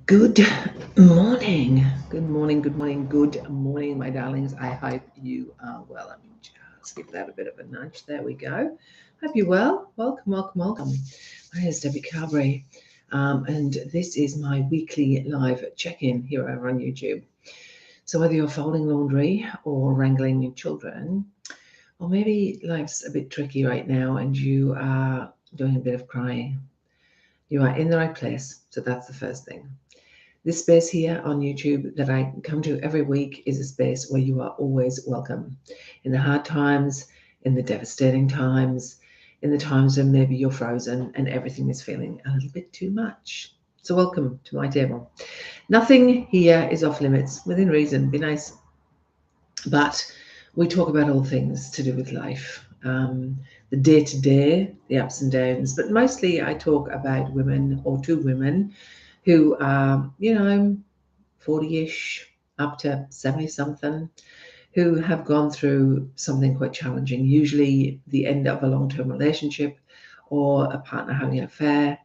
Good morning. Good morning. Good morning. Good morning, my darlings. I hope you are well. Let me just give that a bit of a nudge. There we go. Hope you're well. Welcome, welcome, welcome. My name is Debbie Carberry, and this is my weekly live check-in here over on YouTube. So whether you're folding laundry or wrangling your children, or maybe life's a bit tricky right now and you are doing a bit of crying, you are in the right place. So that's the first thing. This space here on YouTube that I come to every week is a space where you are always welcome. In the hard times, in the devastating times, in the times when maybe you're frozen and everything is feeling a little bit too much. So welcome to my table. Nothing here is off limits, within reason, be nice. But we talk about all things to do with life. The day to day, the ups and downs, but mostly I talk about women or two women who are, 40-ish up to 70 something, who have gone through something quite challenging, usually the end of a long-term relationship or a partner having an affair.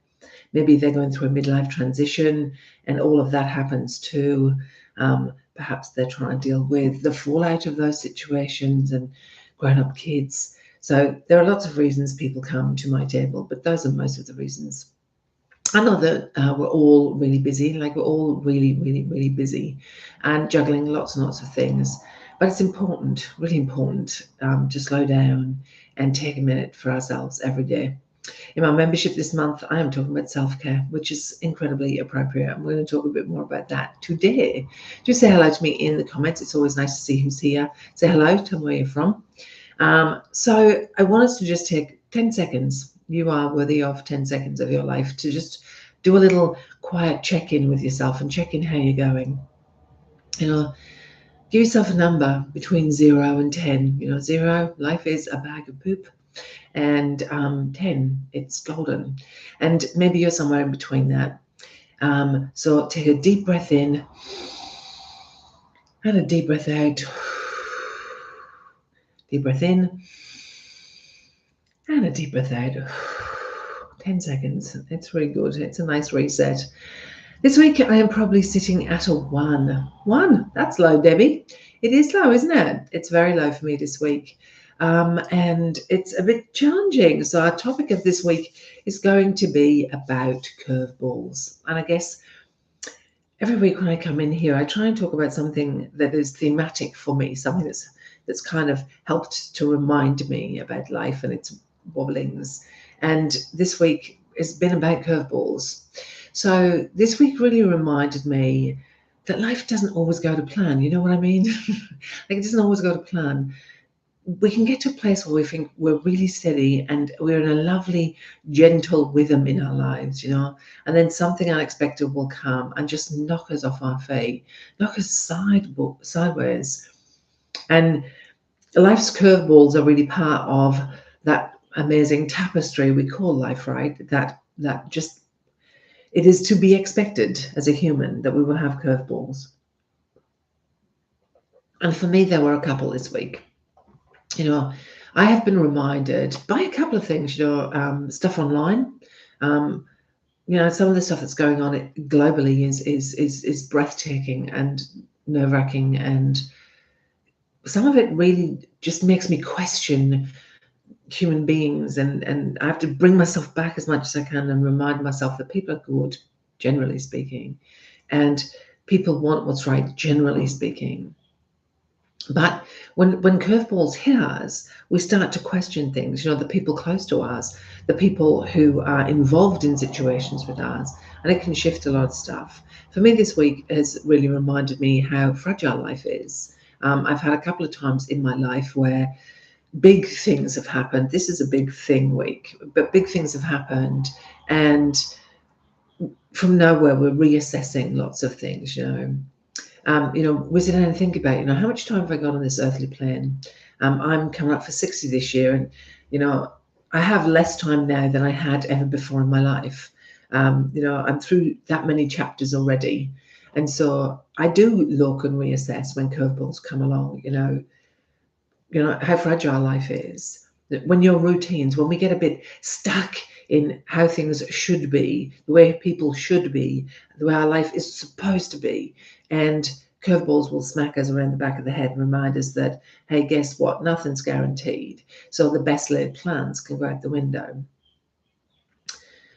Maybe they're going through a midlife transition and all of that happens too. Perhaps they're trying to deal with the fallout of those situations and grown-up kids. So there are lots of reasons people come to my table, but those are most of the reasons. I know that we're all really busy, like we're all really, really, really busy and juggling lots and lots of things. But it's important, really important, to slow down and take a minute for ourselves every day. In my membership this month, I am talking about self-care, which is incredibly appropriate. I'm going to talk a bit more about that today. Do say hello to me in the comments. It's always nice to see who's here. Say hello, tell me where you're from. So I want us to just take 10 seconds. You are worthy of 10 seconds of your life to just do a little quiet check-in with yourself and check in how you're going. Give yourself a number between 0 and 10. 0, life is a bag of poop, and 10, it's golden. And maybe you're somewhere in between that. So take a deep breath in and a deep breath out. Deep breath in and a deep breath out. 10 seconds. It's really good. It's a nice reset. This week I am probably sitting at a 1. 1, that's low, Debbie. It is low, isn't it? It's very low for me this week. And it's a bit challenging. So our topic of this week is going to be about curveballs. And I guess every week when I come in here, I try and talk about something that is thematic for me, something that's kind of helped to remind me about life and its wobblings. And this week has been about curveballs. So this week really reminded me that life doesn't always go to plan. You know what I mean? Like it doesn't always go to plan. We can get to a place where we think we're really steady and we're in a lovely, gentle rhythm in our lives, and then something unexpected will come and just knock us off our feet, knock us sideways. And life's curveballs are really part of that amazing tapestry we call life, right? That just it is to be expected as a human that we will have curveballs. And for me, there were a couple this week. I have been reminded by a couple of things, stuff online. Some of the stuff that's going on globally is breathtaking and nerve-wracking, and some of it really just makes me question human beings, and I have to bring myself back as much as I can and remind myself that people are good, generally speaking, and people want what's right, generally speaking. But when curveballs hit us, we start to question things. The people close to us, the people who are involved in situations with us, and it can shift a lot of stuff. For me, this week has really reminded me how fragile life is. I've had a couple of times in my life where big things have happened. This is a big thing week, but big things have happened, and from nowhere we're reassessing lots of things. We sit down and think about, how much time have I got on this earthly plane? I'm coming up for 60 this year, and I have less time now than I had ever before in my life. I'm through that many chapters already, and so I do look and reassess when curveballs come along. How fragile life is. When your routines, when we get a bit stuck in how things should be, the way people should be, the way our life is supposed to be. And curveballs will smack us around the back of the head and remind us that, hey, guess what? Nothing's guaranteed. So the best laid plans can go out the window.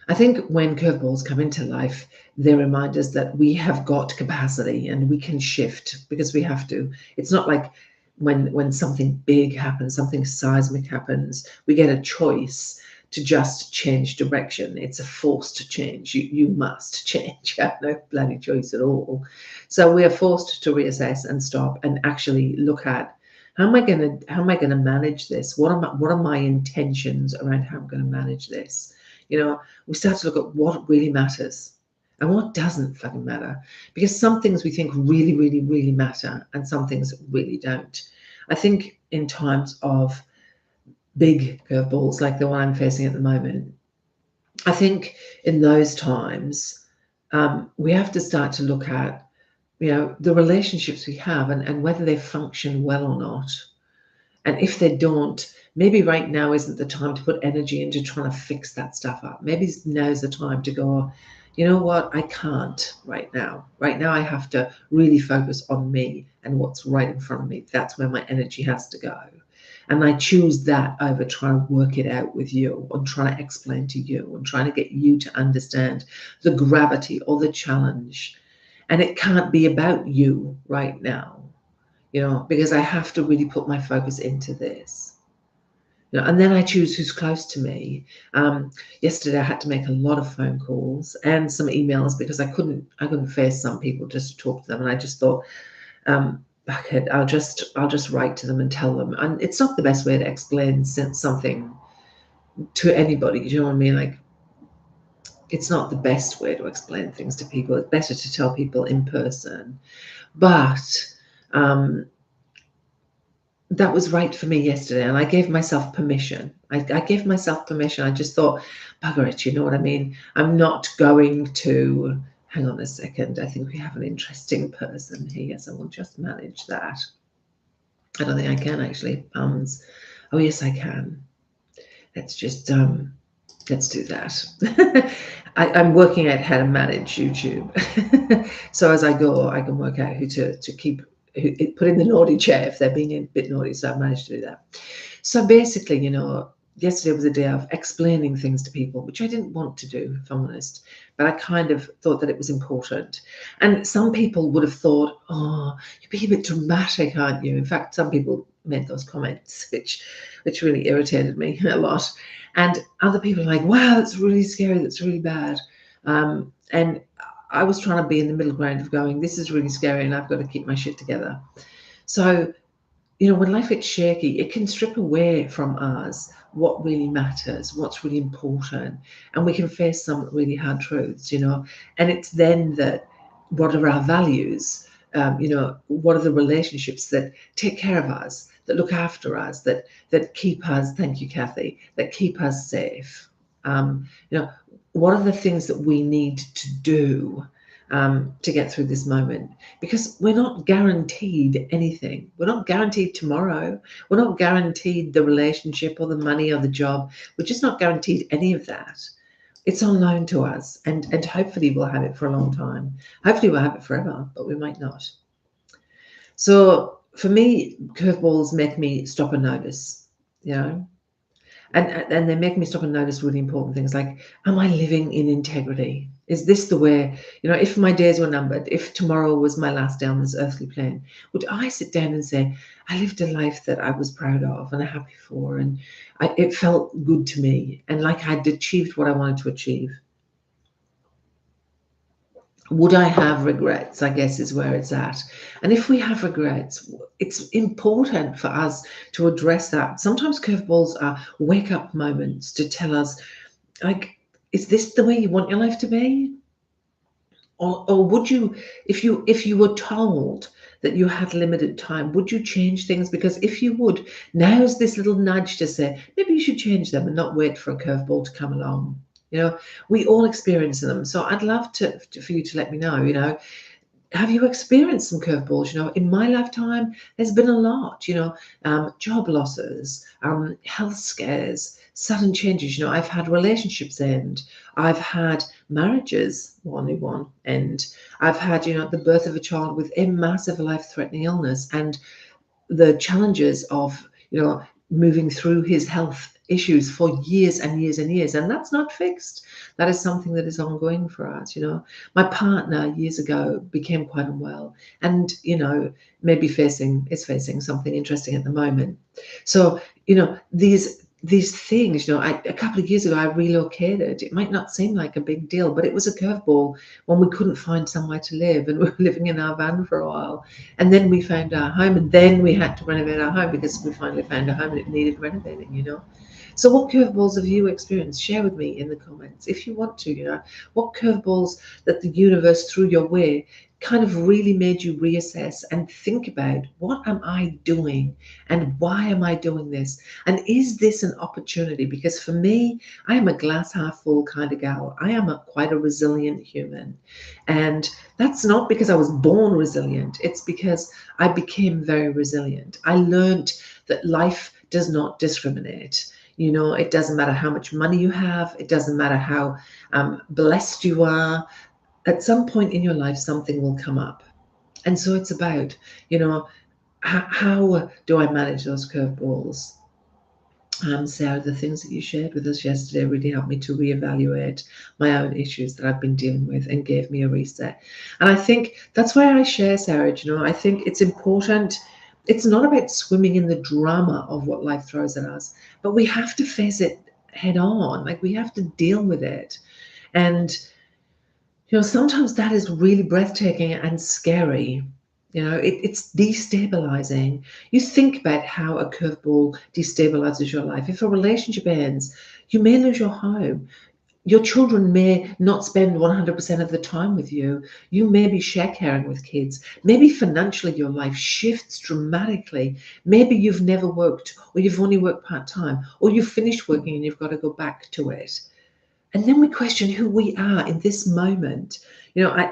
I think when curveballs come into life, they remind us that we have got capacity and we can shift because we have to. It's not like when something big happens, something seismic happens, we get a choice to just change direction. It's a forced change. You must change. You have no bloody choice at all. So we are forced to reassess and stop and actually look at how am I gonna manage this? What are my intentions around how I'm going to manage this? We start to look at what really matters and what doesn't fucking matter. Because some things we think really, really, really matter and some things really don't. I think in times of big curveballs like the one I'm facing at the moment, I think in those times, we have to start to look at, the relationships we have and whether they function well or not. And if they don't, maybe right now isn't the time to put energy into trying to fix that stuff up. Maybe now's the time to go, you know what, I can't right now. Right now, I have to really focus on me and what's right in front of me. That's where my energy has to go. And I choose that over trying to work it out with you or trying to explain to you and trying to get you to understand the gravity or the challenge. And it can't be about you right now. Because I have to really put my focus into this. And then I choose who's close to me. Yesterday I had to make a lot of phone calls and some emails because I couldn't face some people just to talk to them. And I just thought, fuck it, I'll just write to them and tell them. And it's not the best way to explain something to anybody. Do you know what I mean? Like, it's not the best way to explain things to people. It's better to tell people in person. But that was right for me yesterday, and I gave myself permission. I gave myself permission. I just thought, bugger it, you know what I mean? I'm not going to, hang on a second, I think we have an interesting person here, so we'll just manage that. I don't think I can actually. Oh yes, I can. Let's just, let's do that. I'm working out how to manage YouTube. So as I go, I can work out who to keep, put in the naughty chair if they're being a bit naughty. So I managed to do that. So basically, yesterday was a day of explaining things to people, which I didn't want to do, if I'm honest, but I kind of thought that it was important. And some people would have thought, oh, you're being a bit dramatic, aren't you? In fact, some people made those comments, which really irritated me a lot. And other people are like, wow, that's really scary. That's really bad. And I was trying to be in the middle ground of going, this is really scary and I've got to keep my shit together. So, when life gets shaky, it can strip away from us what really matters, what's really important. And we can face some really hard truths, and it's then that, what are our values? What are the relationships that take care of us, that look after us, that keep us, thank you, Kathy, that keep us safe? What are the things that we need to do to get through this moment? Because we're not guaranteed anything. We're not guaranteed tomorrow. We're not guaranteed the relationship or the money or the job. We're just not guaranteed any of that. It's unknown to us, and hopefully we'll have it for a long time. Hopefully we'll have it forever, but we might not. So for me, curveballs make me stop and notice, and they make me stop and notice really important things like, am I living in integrity? Is this the way, if my days were numbered, if tomorrow was my last day on this earthly plane, would I sit down and say, I lived a life that I was proud of and happy for, and it felt good to me, and like I'd achieved what I wanted to achieve? Would I have regrets, I guess, is where it's at. And if we have regrets, it's important for us to address that. Sometimes curveballs are wake-up moments to tell us, like, is this the way you want your life to be? Or would you, if you were told that you had limited time, would you change things? Because if you would, now's this little nudge to say, maybe you should change them and not wait for a curveball to come along. We all experience them. So I'd love for you to let me know, have you experienced some curveballs? In my lifetime, there's been a lot, job losses, health scares, sudden changes. I've had relationships end. I've had marriages, one end. I've had, the birth of a child with a massive life-threatening illness, and the challenges of moving through his health issues for years and years and years, and that's not fixed. That is something that is ongoing for us. My partner years ago became quite unwell, and maybe is facing something interesting at the moment. So these things, a couple of years ago I relocated. It might not seem like a big deal, but it was a curveball when we couldn't find somewhere to live, and we were living in our van for a while. And then we found our home, and then we had to renovate our home because we finally found a home and it needed renovating. So what curveballs have you experienced? Share with me in the comments if you want to. What curveballs that the universe threw your way kind of really made you reassess and think about, what am I doing and why am I doing this? And is this an opportunity? Because for me, I am a glass half full kind of gal. I am quite a resilient human. And that's not because I was born resilient. It's because I became very resilient. I learned that life does not discriminate. It doesn't matter how much money you have. It doesn't matter how blessed you are. At some point in your life, something will come up. And so it's about, how do I manage those curveballs? Sarah, the things that you shared with us yesterday really helped me to reevaluate my own issues that I've been dealing with and gave me a reset. And I think that's why I share, Sarah. I think it's important. It's not about swimming in the drama of what life throws at us, but we have to face it head on. Like, we have to deal with it. And sometimes that is really breathtaking and scary. It's destabilizing. You think about how a curveball destabilizes your life. If a relationship ends, you may lose your home. Your children may not spend 100% of the time with you. You may be share caring with kids. Maybe financially your life shifts dramatically. Maybe you've never worked, or you've only worked part-time, or you've finished working and you've got to go back to it. And then we question who we are in this moment. As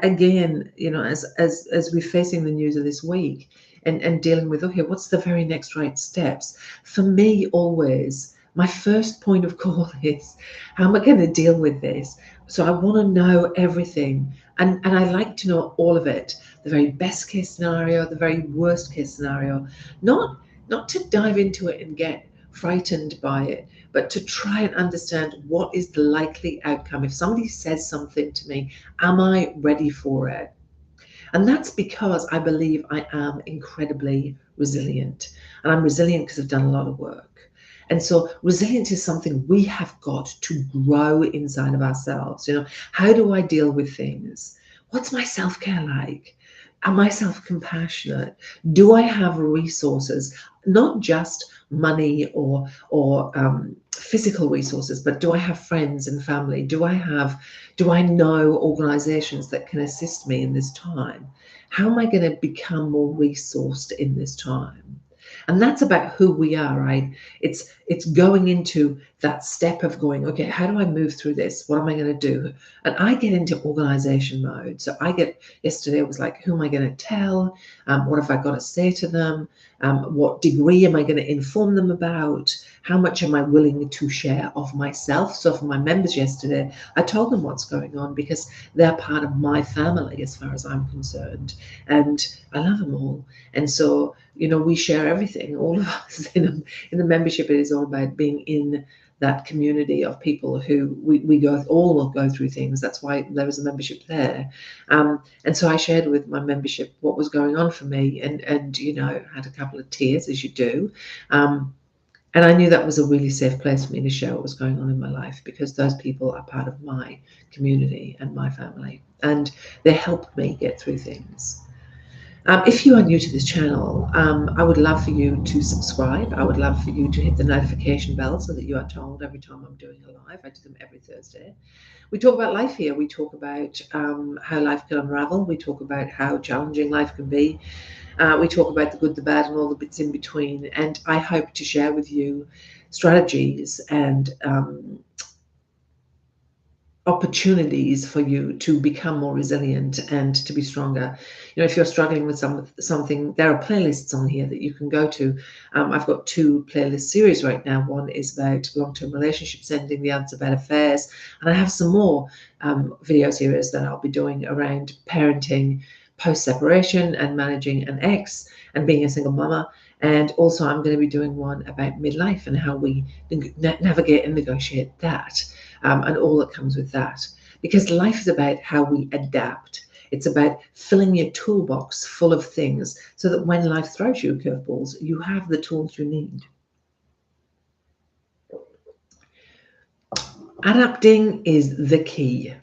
we're facing the news of this week and dealing with, okay, what's the very next right steps? For me, always, my first point of call is, how am I going to deal with this? So I want to know everything. And I like to know all of it. The very best case scenario, the very worst case scenario. Not to dive into it and get frightened by it, but to try and understand what is the likely outcome. If somebody says something to me, am I ready for it? And that's because I believe I am incredibly resilient. And I'm resilient because I've done a lot of work. And so resilience is something we have got to grow inside of ourselves. How do I deal with things? What's my self-care like? Am I self-compassionate? Do I have resources, not just money or physical resources, but do I have friends and family? Do I know organizations that can assist me in this time? How am I going to become more resourced in this time? And that's about who we are, right? It's going into that step of going, okay, how do I move through this? What am I going to do? And I get into organization mode. So yesterday it was like, who am I going to tell? What have I got to say to them? What degree am I going to inform them about? How much am I willing to share of myself? So for my members yesterday, I told them what's going on because they're part of my family as far as I'm concerned. And I love them all. And so, we share everything, all of us in the membership. It is all about being in that community of people who we all will go through things. That's why there was a membership there. And so I shared with my membership what was going on for me, and had a couple of tears, as you do. And I knew that was a really safe place for me to share what was going on in my life, because those people are part of my community and my family, and they helped me get through things. If you are new to this channel, I would love for you to subscribe. I would love for you to hit the notification bell so that you are told every time I'm doing a live. I do them every Thursday. We talk about life here. We talk about how life can unravel. We talk about how challenging life can be. We talk about the good, the bad, and all the bits in between. And I hope to share with you strategies and opportunities for you to become more resilient and to be stronger. You know, if you're struggling with something, there are playlists on here that you can go to. I've got two playlist series right now. One is about long-term relationships ending, the other's about affairs, and I have some more video series that I'll be doing around parenting post-separation and managing an ex and being a single mama. And also I'm going to be doing one about midlife and how we navigate and negotiate that, and all that comes with that. Because life is about how we adapt. It's about filling your toolbox full of things so that when life throws you curveballs, you have the tools you need. Adapting is the key.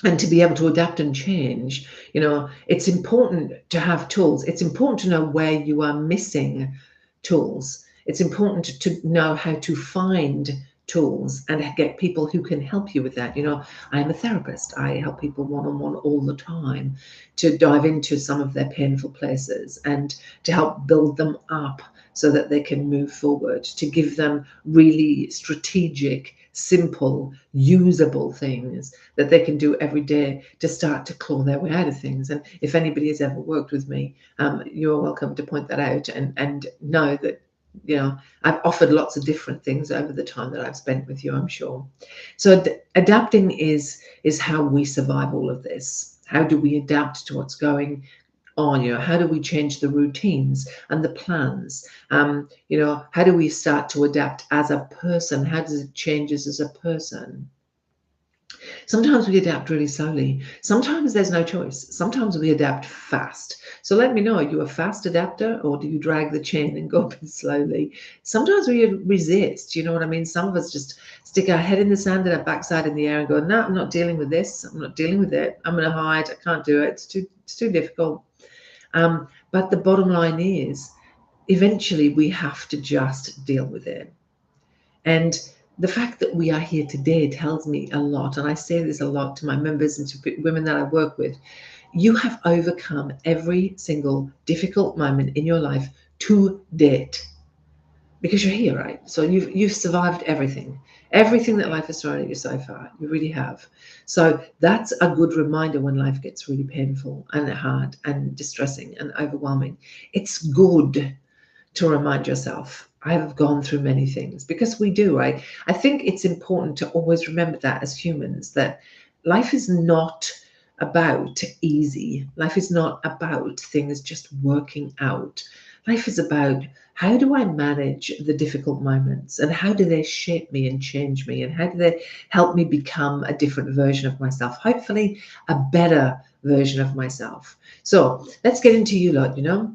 And to be able to adapt and change, you know, it's important to have tools. It's important to know where you are missing tools. It's important to know how to find tools and get people who can help you with that. You know, I'm a therapist. I help people one-on-one all the time to dive into some of their painful places and to help build them up so that they can move forward, to give them really strategic, simple, usable things that they can do every day to start to claw their way out of things. And if anybody has ever worked with me, you're welcome to point that out and know that, you know, I've offered lots of different things over the time that I've spent with you, I'm sure. So adapting is how we survive all of this. How do we adapt to what's going on? You know, how do we change the routines and the plans? You know, how do we start to adapt as a person? How does it change us as a person? Sometimes we adapt really slowly. Sometimes there's no choice. Sometimes we adapt fast. So let me know, are you a fast adapter or do you drag the chain and go a bit slowly? Sometimes we resist, you know what I mean? Some of us just stick our head in the sand and our backside in the air and go, no, I'm not dealing with this. I'm not dealing with it. I'm going to hide. I can't do it. It's too difficult. But the bottom line is, eventually we have to just deal with it. And the fact that we are here today tells me a lot. And I say this a lot to my members and to women that I work with. You have overcome every single difficult moment in your life to date because you're here, right? So you've survived everything that life has thrown at you so far. You really have. So that's a good reminder when life gets really painful and hard and distressing and overwhelming. It's good to remind yourself, I have gone through many things, because we do, right? I think it's important to always remember that as humans, that life is not about easy. Life is not about things just working out. Life is about, how do I manage the difficult moments and how do they shape me and change me and how do they help me become a different version of myself, hopefully a better version of myself. So let's get into you lot, you know.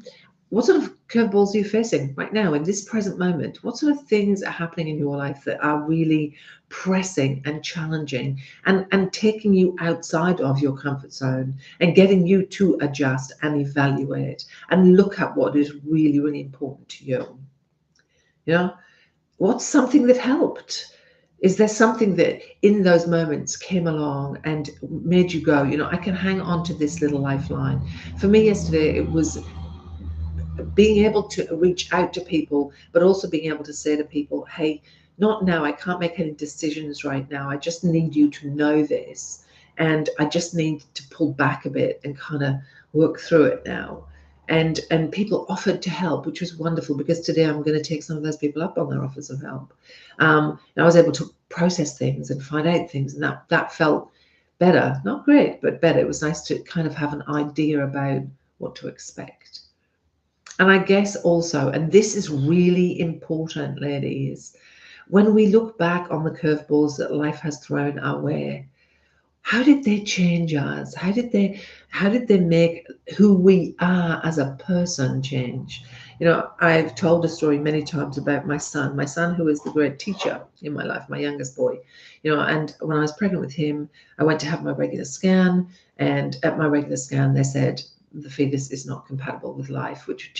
What sort of curveballs are you facing right now in this present moment? What sort of things are happening in your life that are really pressing and challenging and taking you outside of your comfort zone and getting you to adjust and evaluate and look at what is really, really important to you? You know, what's something that helped? Is there something that in those moments came along and made you go, you know, I can hang on to this little lifeline? For me yesterday, it was being able to reach out to people, but also being able to say to people, hey, not now, I can't make any decisions right now. I just need you to know this. And I just need to pull back a bit and kind of work through it now. And people offered to help, which was wonderful, because today I'm going to take some of those people up on their offers of help. And I was able to process things and find out things, and that felt better. Not great, but better. It was nice to kind of have an idea about what to expect. And I guess also, and this is really important, ladies, when we look back on the curveballs that life has thrown our way, how did they change us? How did they make who we are as a person change? You know, I've told a story many times about my son who is the great teacher in my life, my youngest boy. You know, and when I was pregnant with him, I went to have my regular scan, and at my regular scan, they said the fetus is not compatible with life, which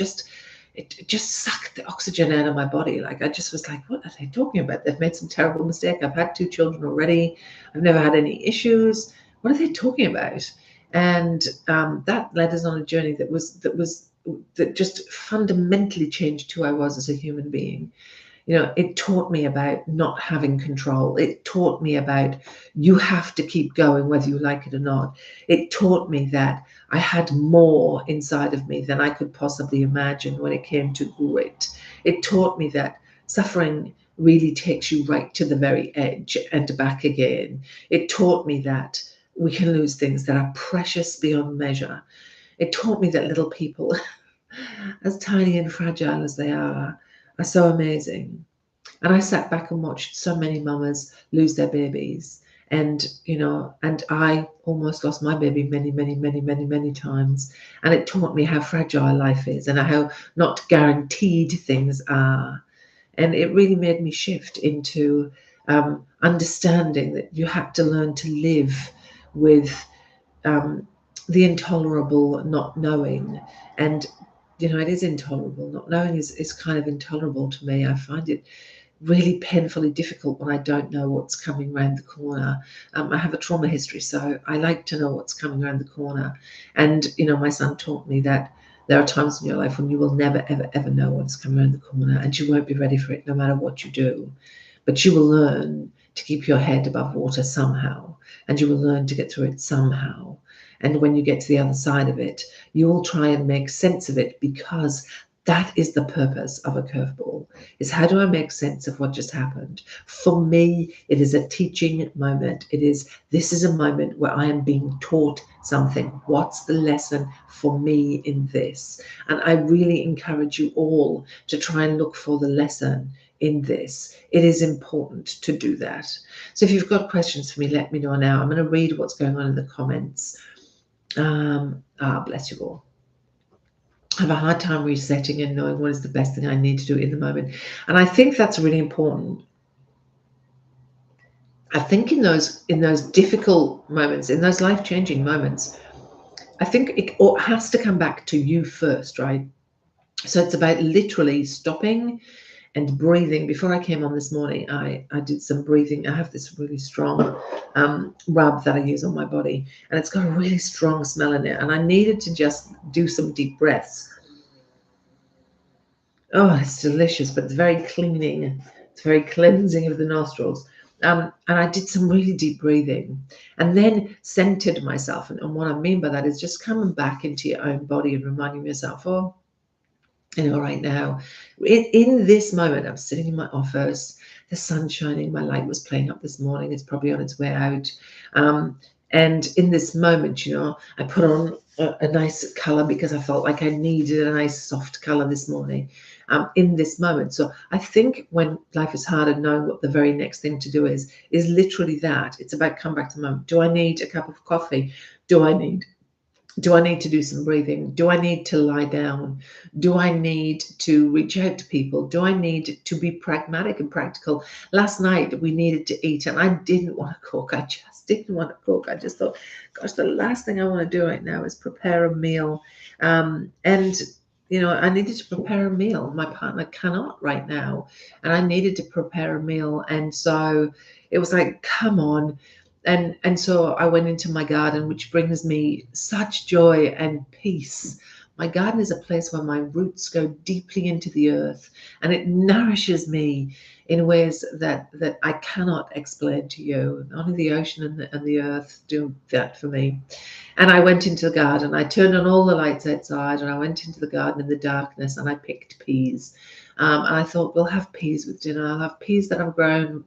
it just sucked the oxygen out of my body. Like, I just was like, what are they talking about? They've made some terrible mistake. I've had 2 children already. I've never had any issues. What are they talking about? And that led us on a journey that just fundamentally changed who I was as a human being. It taught me about not having control. It taught me about you have to keep going whether you like it or not. It taught me that I had more inside of me than I could possibly imagine when it came to grit. It taught me that suffering really takes you right to the very edge and back again. It taught me that we can lose things that are precious beyond measure. It taught me that little people, as tiny and fragile as they are so amazing. And I sat back and watched so many mamas lose their babies. And I almost lost my baby many, many, many, many, many times. And it taught me how fragile life is and how not guaranteed things are. And it really made me shift into understanding that you have to learn to live with um, the intolerable not knowing. And it is intolerable. Not knowing is kind of intolerable to me. I find it really painfully difficult when I don't know what's coming around the corner. I have a trauma history, so I like to know what's coming around the corner. And my son taught me that there are times in your life when you will never, ever, ever know what's coming around the corner, and you won't be ready for it no matter what you do. But you will learn to keep your head above water somehow, and you will learn to get through it somehow. And when you get to the other side of it, you will try and make sense of it, because that is the purpose of a curveball, is how do I make sense of what just happened? For me, it is a teaching moment. This is a moment where I am being taught something. What's the lesson for me in this? And I really encourage you all to try and look for the lesson in this. It is important to do that. So if you've got questions for me, let me know now. I'm going to read what's going on in the comments. Bless you all. I have a hard time resetting and knowing what is the best thing I need to do in the moment. And I think that's really important. I think in those difficult moments, in those life-changing moments, I think it has to come back to you first, right? So it's about literally stopping and breathing. Before I came on this morning, I did some breathing. I have this really strong rub that I use on my body, and it's got a really strong smell in it. And I needed to just do some deep breaths. Oh, it's delicious, but it's very cleaning. It's very cleansing of the nostrils. And I did some really deep breathing and then centered myself. And what I mean by that is just coming back into your own body and reminding yourself, oh, right now, in this moment, I'm sitting in my office, the sun's shining, my light was playing up this morning, it's probably on its way out. And in this moment, I put on a nice color because I felt like I needed a nice soft color this morning in this moment. So I think when life is hard and knowing what the very next thing to do is literally that. It's about come back to the moment. Do I need a cup of coffee? Do I need to do some breathing? Do I need to lie down? Do I need to reach out to people? Do I need to be pragmatic and practical? Last night we needed to eat and I didn't want to cook. I just didn't want to cook. I just thought, gosh, the last thing I want to do right now is prepare a meal. And I needed to prepare a meal. My partner cannot right now. And I needed to prepare a meal. And so it was like, come on. And so I went into my garden, which brings me such joy and peace. My garden is a place where my roots go deeply into the earth, and it nourishes me in ways that I cannot explain to you. Only the ocean and the earth do that for me. And I went into the garden. I turned on all the lights outside, and I went into the garden in the darkness, and I picked peas. And I thought, we'll have peas with dinner. I'll have peas that I've grown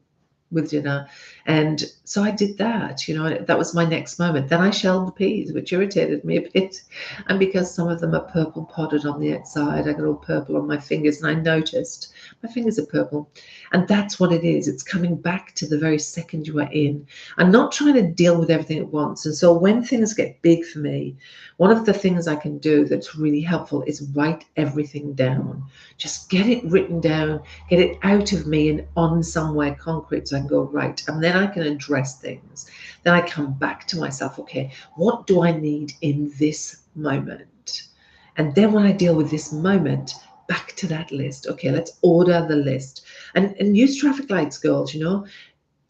with dinner. And so I did that, that was my next moment. Then I shelled the peas, which irritated me a bit. And because some of them are purple podded on the outside, I got all purple on my fingers, and I noticed my fingers are purple. And that's what it is. It's coming back to the very second you are in. I'm not trying to deal with everything at once. And so when things get big for me, one of the things I can do that's really helpful is write everything down. Just get it written down, get it out of me and on somewhere concrete so I can go, right. And then I can address things. Then I come back to myself, okay, what do I need in this moment? And then when I deal with this moment, back to that list. Okay, let's order the list. And use traffic lights, girls,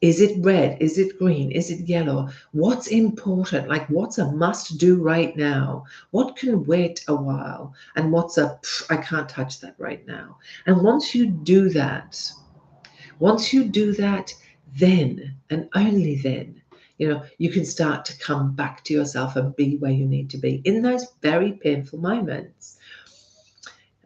Is it red? Is it green? Is it yellow? What's important? Like, what's a must do right now? What can wait a while? And what's I can't touch that right now. And once you do that, Once you do that, then and only then, you can start to come back to yourself and be where you need to be in those very painful moments.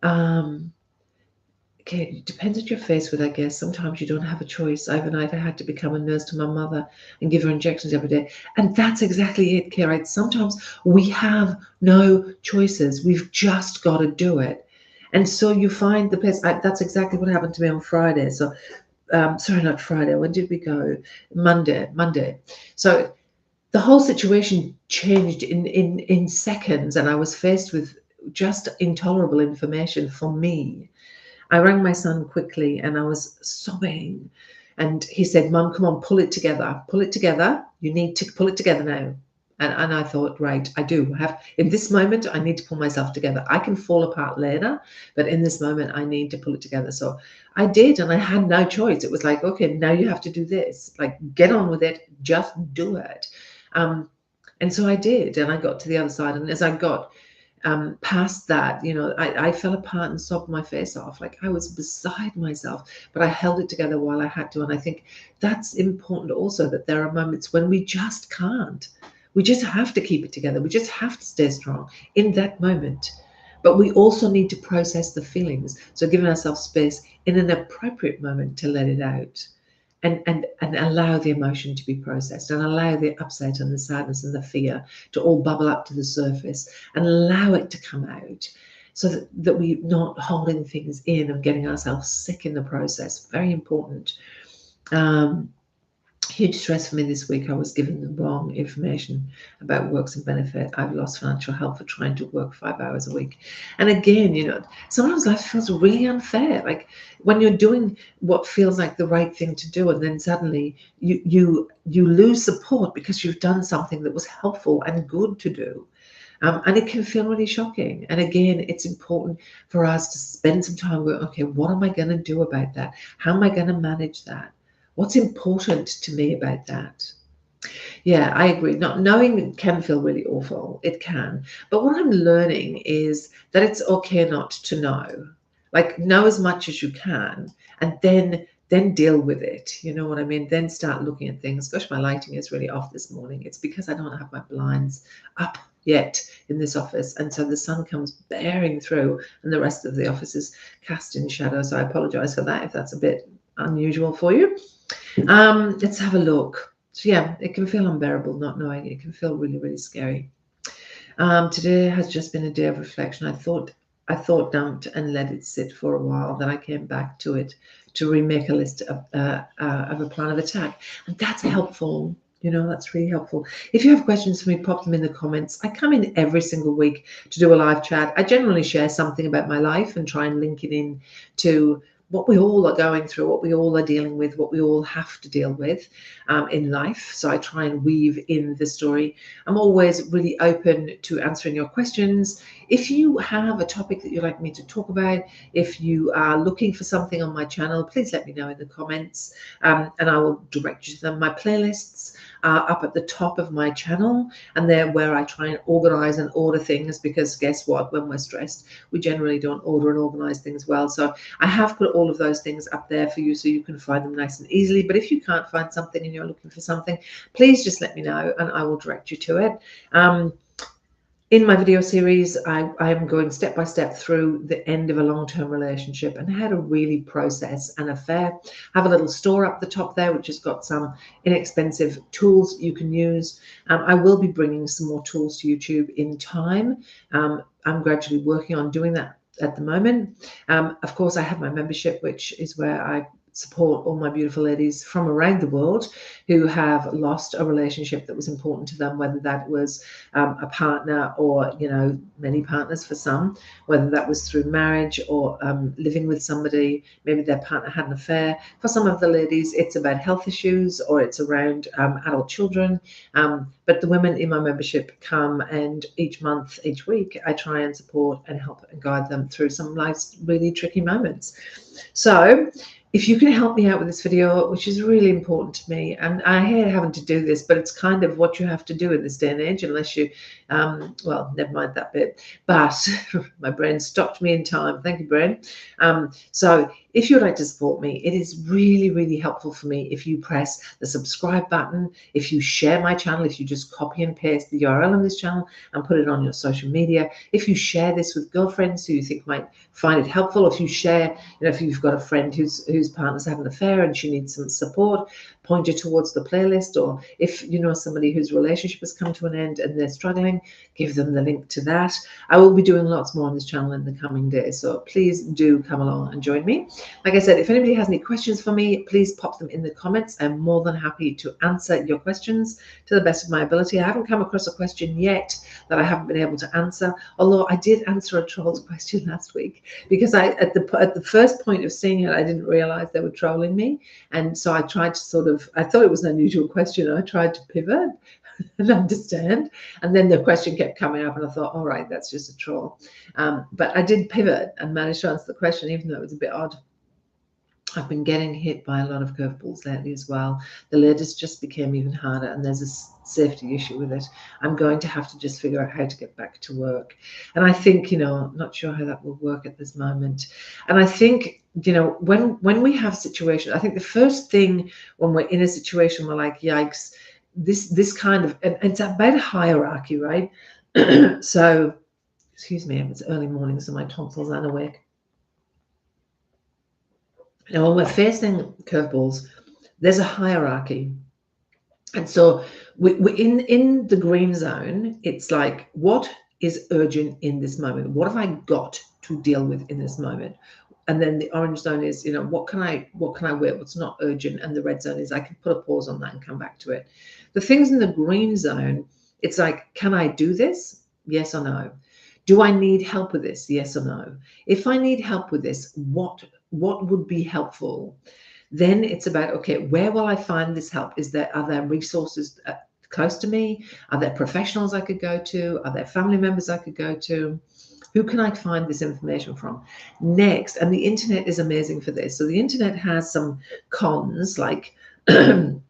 Okay, it depends what you're faced with, I guess. Sometimes you don't have a choice. Overnight, I had to become a nurse to my mother and give her injections every day. And that's exactly it, Kate. Right? Sometimes we have no choices. We've just got to do it. And so you find the place. That's exactly what happened to me on Friday. So, sorry, not Friday. When did we go? Monday. So the whole situation changed in seconds, and I was faced with just intolerable information for me. I rang my son quickly and I was sobbing. And he said, Mum, come on, pull it together. Pull it together. You need to pull it together now. And I thought, right, I do have, in this moment, I need to pull myself together. I can fall apart later, but in this moment, I need to pull it together. So I did, and I had no choice. It was like, okay, now you have to do this. Like, get on with it. Just do it. And so I did, and I got to the other side. And as I got past that, I fell apart and sobbed my face off. Like I was beside myself, but I held it together while I had to. And I think that's important also, that there are moments when we just can't. We just have to keep it together. We just have to stay strong in that moment. But we also need to process the feelings. So giving ourselves space in an appropriate moment to let it out. And allow the emotion to be processed, and allow the upset and the sadness and the fear to all bubble up to the surface, and allow it to come out, so that we're not holding things in and getting ourselves sick in the process. Very important. Huge stress for me this week. I was given the wrong information about works and benefit. I've lost financial help for trying to work 5 hours a week. And again, sometimes life feels really unfair. Like when you're doing what feels like the right thing to do, and then suddenly you lose support because you've done something that was helpful and good to do. And it can feel really shocking. And again, it's important for us to spend some time going, okay, what am I going to do about that? How am I going to manage that? What's important to me about that? Yeah, I agree. Not knowing can feel really awful. It can. But what I'm learning is that it's okay not to know. Like know as much as you can, and then deal with it. You know what I mean? Then start looking at things. Gosh, my lighting is really off this morning. It's because I don't have my blinds up yet in this office. And so the sun comes bearing through and the rest of the office is cast in shadow. So I apologize for that if that's a bit unusual for you. Let's have a look. So yeah, it can feel unbearable not knowing. It can feel really, really scary. Today has just been a day of reflection. I thought dumped and let it sit for a while. Then I came back to it to remake a list of a plan of attack, and that's helpful. That's really helpful. If you have questions for me, pop them in the comments. I come in every single week to do a live chat. I generally share something about my life and try and link it in to what we all are going through, what we all are dealing with, what we all have to deal with in life. So I try and weave in the story. I'm always really open to answering your questions. If you have a topic that you'd like me to talk about, if you are looking for something on my channel, please let me know in the comments, and I will direct you to them. My playlists are up at the top of my channel, and they're where I try and organize and order things, because guess what? When we're stressed, we generally don't order and organize things well. So I have put all of those things up there for you so you can find them nice and easily. But if you can't find something and you're looking for something, please just let me know and I will direct you to it. In my video series, I am going step by step through the end of a long-term relationship and how to really process an affair. I have a little store up the top there, which has got some inexpensive tools you can use. I will be bringing some more tools to YouTube in time. I'm gradually working on doing that at the moment. Of course, I have my membership, which is where I support all my beautiful ladies from around the world who have lost a relationship that was important to them, whether that was a partner or, many partners for some, whether that was through marriage or living with somebody, maybe their partner had an affair. For some of the ladies, it's about health issues or it's around adult children. But the women in my membership come, and each month, each week, I try and support and help and guide them through some life's really tricky moments. So if you can help me out with this video, which is really important to me, and I hate having to do this, but it's kind of what you have to do in this day and age, unless you, well, never mind that bit, but my brain stopped me in time. Thank you, brain. So if you'd like to support me, it is really, really helpful for me if you press the subscribe button, if you share my channel, if you just copy and paste the URL on this channel and put it on your social media, if you share this with girlfriends who you think might find it helpful, if you share, if you've got a friend whose partner's having an affair and she needs some support, point her towards the playlist, or if you know somebody whose relationship has come to an end and they're struggling, give them the link to that. I will be doing lots more on this channel in the coming days, so please do come along and join me. Like I said, if anybody has any questions for me, please pop them in the comments. I'm more than happy to answer your questions to the best of my ability. I haven't come across a question yet that I haven't been able to answer, although I did answer a troll's question last week, because at the first point of seeing it, I didn't realize they were trolling me, and so I tried to I thought it was an unusual question. I tried to pivot and understand, and then the question kept coming up, and I thought, all right, that's just a troll. But I did pivot and managed to answer the question, even though it was a bit odd. I've been getting hit by a lot of curveballs lately as well. The latest just became even harder, and there's a safety issue with it. I'm going to have to just figure out how to get back to work. And I think, not sure how that will work at this moment. And I think, when we have situations, I think the first thing when we're in a situation we're like, yikes, this kind of, and it's about a hierarchy, right? So, excuse me, it's early morning, so my tonsils aren't awake. Now, when we're facing curveballs, there's a hierarchy. And so we're in the green zone. It's like, what is urgent in this moment? What have I got to deal with in this moment? And then the orange zone is, what can I wait? What's not urgent? And the red zone is, I can put a pause on that and come back to it. The things in the green zone, it's like, can I do this? Yes or no? Do I need help with this? Yes or no? If I need help with this, what would be helpful? Then it's about, okay, where will I find this help? Are there resources close to me? Are there professionals I could go to? Are there family members I could go to? Who can I find this information from? Next, and the internet is amazing for this. So the internet has some cons, like, there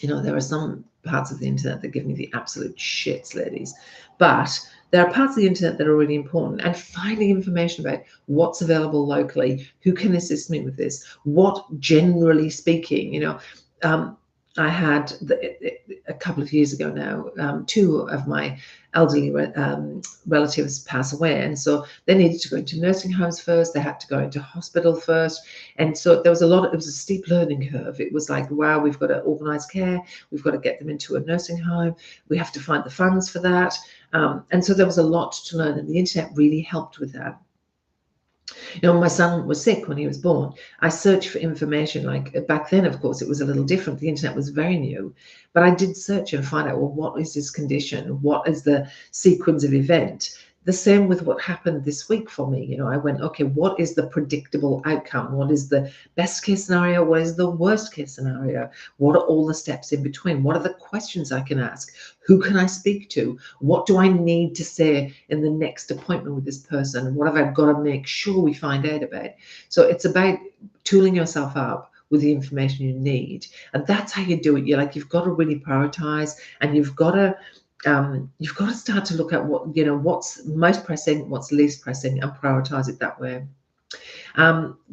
are some parts of the internet that give me the absolute shits, ladies. But there are parts of the internet that are really important, and finding information about what's available locally, who can assist me with this, what, generally speaking, I had a couple of years ago now, two of my elderly relatives pass away, and so they needed to go into nursing homes first. They had to go into hospital first, and so there was it was a steep learning curve. It was like, wow, we've got to organize care, we've got to get them into a nursing home, we have to find the funds for that, and so there was a lot to learn, and the internet really helped with that. My son was sick when he was born. I searched for information. Like back then, of course, it was a little different. The internet was very new, but I did search and find out, well, what is this condition? What is the sequence of event? The same with what happened this week for me. I went, okay, what is the predictable outcome? What is the best case scenario? What is the worst case scenario? What are all the steps in between? What are the questions I can ask? Who can I speak to? What do I need to say in the next appointment with this person? What have I got to make sure we find out about? So it's about tooling yourself up with the information you need. And that's how you do it. You've got to really prioritize, and you've got to start to look at what's most pressing, what's least pressing, and prioritize it that way.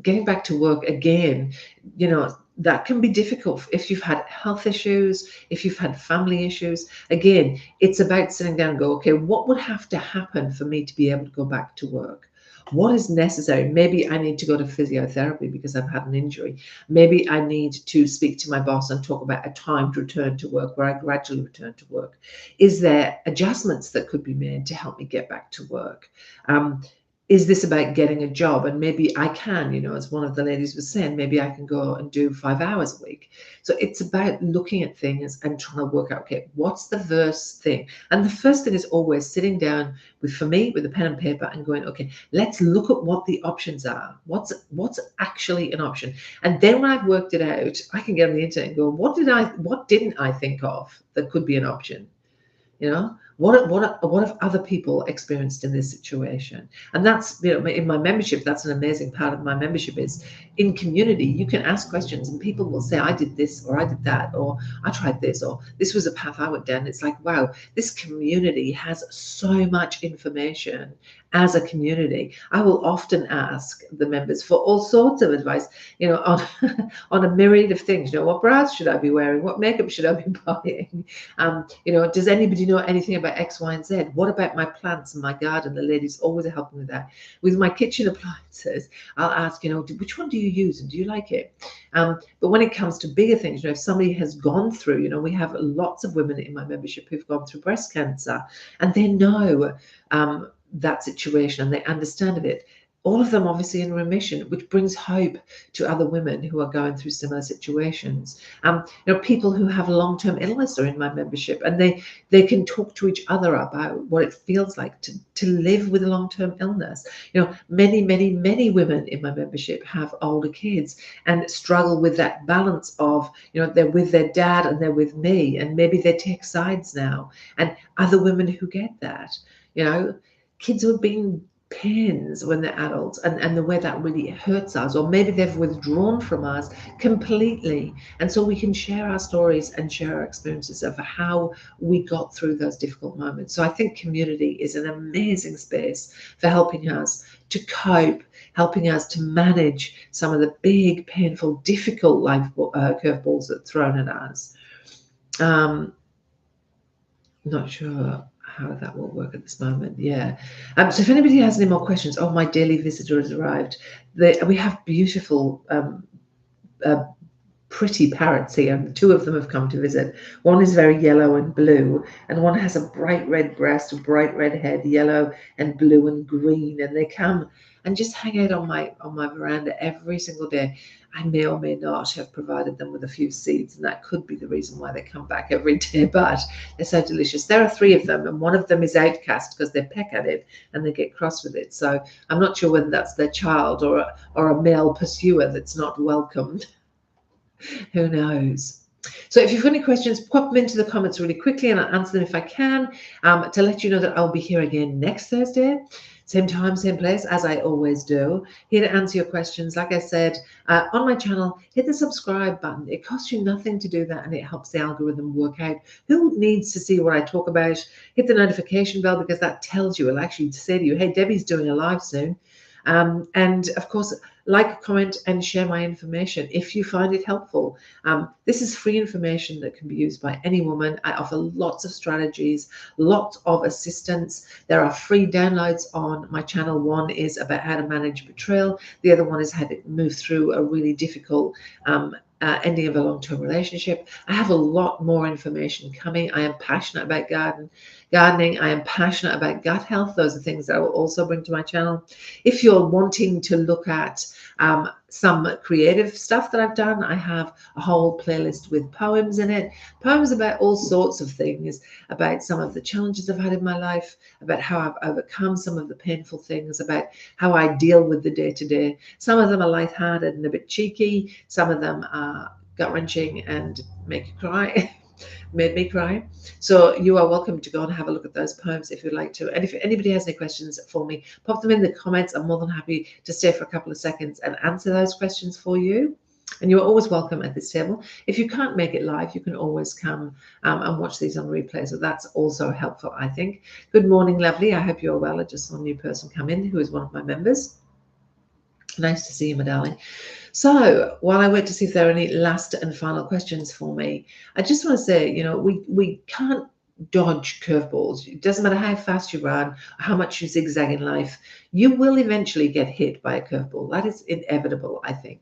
Getting back to work again, that can be difficult if you've had health issues, if you've had family issues. Again, it's about sitting down and go, okay, what would have to happen for me to be able to go back to work? What is necessary? Maybe I need to go to physiotherapy because I've had an injury. Maybe I need to speak to my boss and talk about a timed return to work where I gradually return to work. Is there adjustments that could be made to help me get back to work? Is this about getting a job? And maybe I can, as one of the ladies was saying, maybe I can go and do 5 hours a week. So it's about looking at things and trying to work out, okay, what's the first thing? And the first thing is always sitting down for me, with a pen and paper and going, okay, let's look at what the options are. What's actually an option? And then when I've worked it out, I can get on the internet and go, what didn't I think of that could be an option? You know, what have other people experienced in this situation? And that's, you know, in my membership, that's an amazing part of my membership is in community. You can ask questions and people will say, I did this, or I did that, or I tried this, or this was a path I went down. It's like, wow, this community has so much information. As a community, I will often ask the members for all sorts of advice, you know, on on a myriad of things. You know, what bras should I be wearing? What makeup should I be buying? You know, does anybody know anything about X, Y, and Z? What about my plants and my garden? The ladies always are helping with that. With my kitchen appliances, I'll ask, you know, which one do you use and do you like it? But when it comes to bigger things, you know, if somebody has gone through, you know, we have lots of women in my membership who've gone through breast cancer, and they know that situation and they understand of it. All of them obviously in remission, which brings hope to other women who are going through similar situations. You know, people who have long-term illness are in my membership, and they can talk to each other about what it feels like to live with a long-term illness. You know, many women in my membership have older kids and struggle with that balance of, you know, they're with their dad and they're with me, and maybe they take sides now. And other women who get that, you know, kids who are being pains when they're adults, and the way that really hurts us, or maybe they've withdrawn from us completely, and so we can share our stories and share our experiences of how we got through those difficult moments. So I think community is an amazing space for helping us to cope, helping us to manage some of the big, painful, difficult life curveballs that are thrown at us. Not sure how that will work at this moment. Yeah. So if anybody has any more questions, oh, my daily visitor has arrived. We have beautiful, pretty parrots here, and two of them have come to visit. One is very yellow and blue, and one has a bright red breast, a bright red head, yellow and blue and green, and they come and just hang out on my veranda every single day. I may or may not have provided them with a few seeds, and that could be the reason why they come back every day, but they're so delicious. There are three of them, and one of them is outcast because they peck at it and they get cross with it. So I'm not sure whether that's their child or a male pursuer that's not welcomed. Who knows? So if you've got any questions, pop them into the comments really quickly and I'll answer them if I can, to let you know that I'll be here again next Thursday. Same time, same place, as I always do. Here to answer your questions. Like I said, on my channel, hit the subscribe button. It costs you nothing to do that, and it helps the algorithm work out who needs to see what I talk about. Hit the notification bell, because that tells you, it'll actually say to you, hey, Debbie's doing a live soon. And of course, like, comment, and share my information if you find it helpful. This is free information that can be used by any woman. I offer lots of strategies, lots of assistance. There are free downloads on my channel. One is about how to manage betrayal. The other one is how to move through a really difficult ending of a long-term relationship. I have a lot more information coming. I am passionate about gardening. I am passionate about gut health. Those are things that I will also bring to my channel. If you're wanting to look at some creative stuff that I've done, I have a whole playlist with poems in it. Poems about all sorts of things, about some of the challenges I've had in my life, about how I've overcome some of the painful things, about how I deal with the day-to-day. Some of them are lighthearted and a bit cheeky. Some of them are gut-wrenching and make you cry. Made me cry. So you are welcome to go and have a look at those poems if you'd like to. And if anybody has any questions for me, pop them in the comments. I'm more than happy to stay for a couple of seconds and answer those questions for you. And you're always welcome at this table. If you can't make it live, you can always come and watch these on replay. So that's also helpful, I think. Good morning, lovely. I hope you're well. I just saw a new person come in who is one of my members. Nice to see you, my darling. So while I wait to see if there are any last and final questions for me, I just want to say, you know, we can't dodge curveballs. It doesn't matter how fast you run, how much you zigzag in life, you will eventually get hit by a curveball. That is inevitable, I think.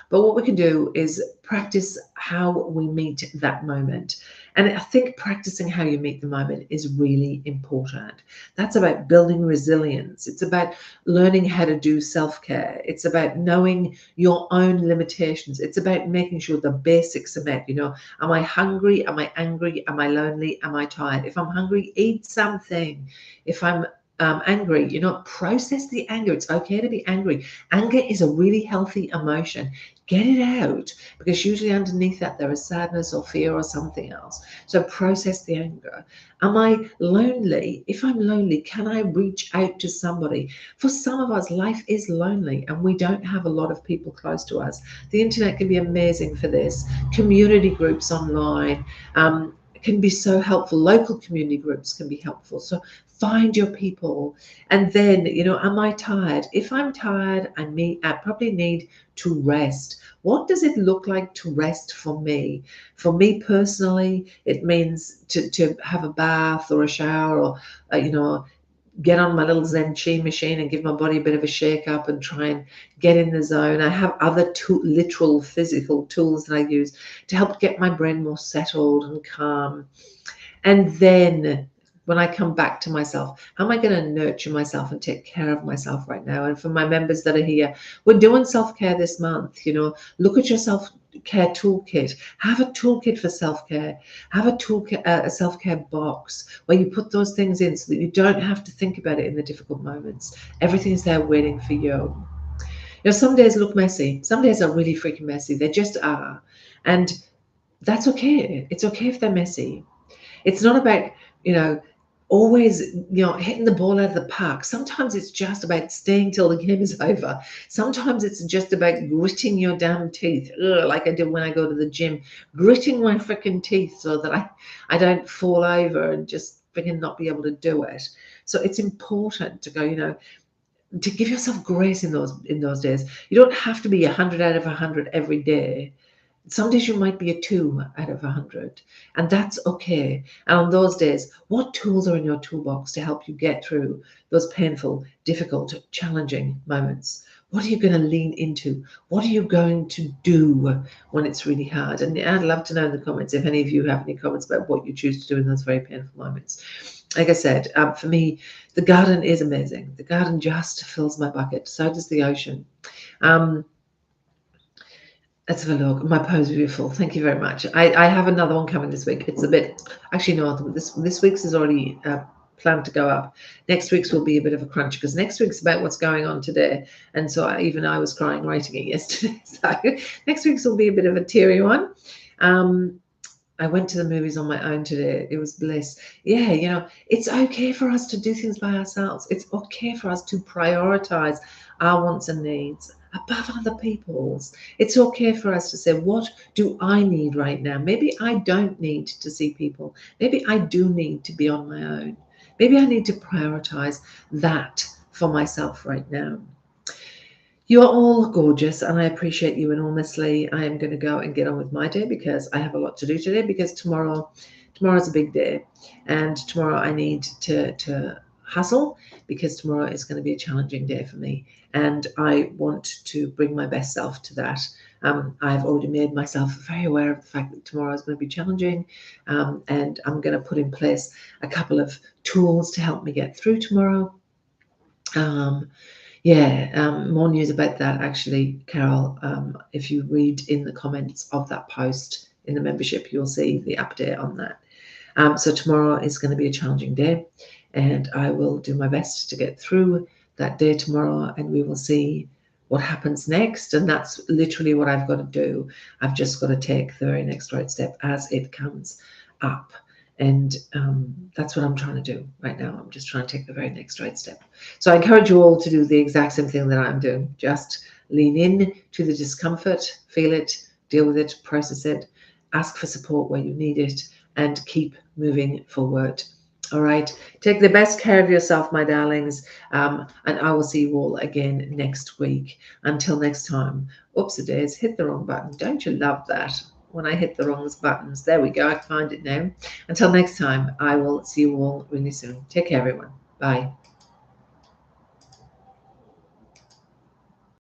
But what we can do is practice how we meet that moment. And I think practicing how you meet the moment is really important. That's about building resilience. It's about learning how to do self-care. It's about knowing your own limitations. It's about making sure the basics are met. You know, am I hungry? Am I angry? Am I lonely? Am I tired? If I'm hungry, eat something. If I'm angry, process the anger. It's okay to be angry. Anger is a really healthy emotion. Get it out, because usually underneath that there is sadness or fear or something else. So process the anger. Am I lonely? If I'm lonely, can I reach out to somebody? For some of us, life is lonely and we don't have a lot of people close to us. The internet can be amazing for this. Community groups online can be so helpful. Local community groups can be helpful. So find your people. And then, am I tired? If I'm tired, I probably need to rest. What does it look like to rest for me? For me personally, it means to have a bath or a shower, or get on my little Zen Chi machine and give my body a bit of a shake up and try and get in the zone. I have other literal physical tools that I use to help get my brain more settled and calm. And then when I come back to myself, how am I going to nurture myself and take care of myself right now? And for my members that are here, we're doing self-care this month. Look at your self-care toolkit. Have a toolkit for self-care. Have a toolkit, a self-care box where you put those things in so that you don't have to think about it in the difficult moments. Everything's there waiting for you. Some days look messy. Some days are really freaking messy. They just are. And that's okay. It's okay if they're messy. It's not about, always, hitting the ball out of the park. Sometimes it's just about staying till the game is over. Sometimes it's just about gritting your damn teeth, like I do when I go to the gym, gritting my freaking teeth so that I don't fall over and just freaking not be able to do it. So it's important to go, to give yourself grace in those days. You don't have to be 100 out of 100 every day. Some days you might be a 2 out of 100, and that's okay. And on those days, what tools are in your toolbox to help you get through those painful, difficult, challenging moments? What are you going to lean into? What are you going to do when it's really hard? And I'd love to know in the comments if any of you have any comments about what you choose to do in those very painful moments. Like I said, for me, the garden is amazing. The garden just fills my bucket. So does the ocean. Let's have a look. My poem's beautiful. Thank you very much. I have another one coming this week. It's a bit, actually, no, this week's is already planned to go up. Next week's will be a bit of a crunch because next week's about what's going on today. And so even I was crying writing it yesterday. So next week's will be a bit of a teary one. I went to the movies on my own today. It was bliss. Yeah, it's okay for us to do things by ourselves. It's okay for us to prioritize our wants and needs above other people's. It's okay for us to say, what do I need right now? Maybe I don't need to see people. Maybe I do need to be on my own. Maybe I need to prioritize that for myself right now. You are all gorgeous and I appreciate you enormously. I am going to go and get on with my day because I have a lot to do today, because tomorrow's a big day, and tomorrow I need to hustle because tomorrow is going to be a challenging day for me, and I want to bring my best self to that. I've already made myself very aware of the fact that tomorrow is going to be challenging, and I'm going to put in place a couple of tools to help me get through tomorrow. More news about that actually, Carol. If you read in the comments of that post in the membership, you'll see the update on that. So tomorrow is going to be a challenging day, and I will do my best to get through that day tomorrow, and we will see what happens next. And that's literally what I've got to do. I've just got to take the very next right step as it comes up. And that's what I'm trying to do right now. I'm just trying to take the very next right step. So I encourage you all to do the exact same thing that I'm doing. Just lean in to the discomfort, feel it, deal with it, process it, ask for support where you need it, and keep moving forward. All right. Take the best care of yourself, my darlings. And I will see you all again next week. Until next time. Oops-a-days, hit the wrong button. Don't you love that? When I hit the wrong buttons. There we go. I find it now. Until next time, I will see you all really soon. Take care, everyone. Bye.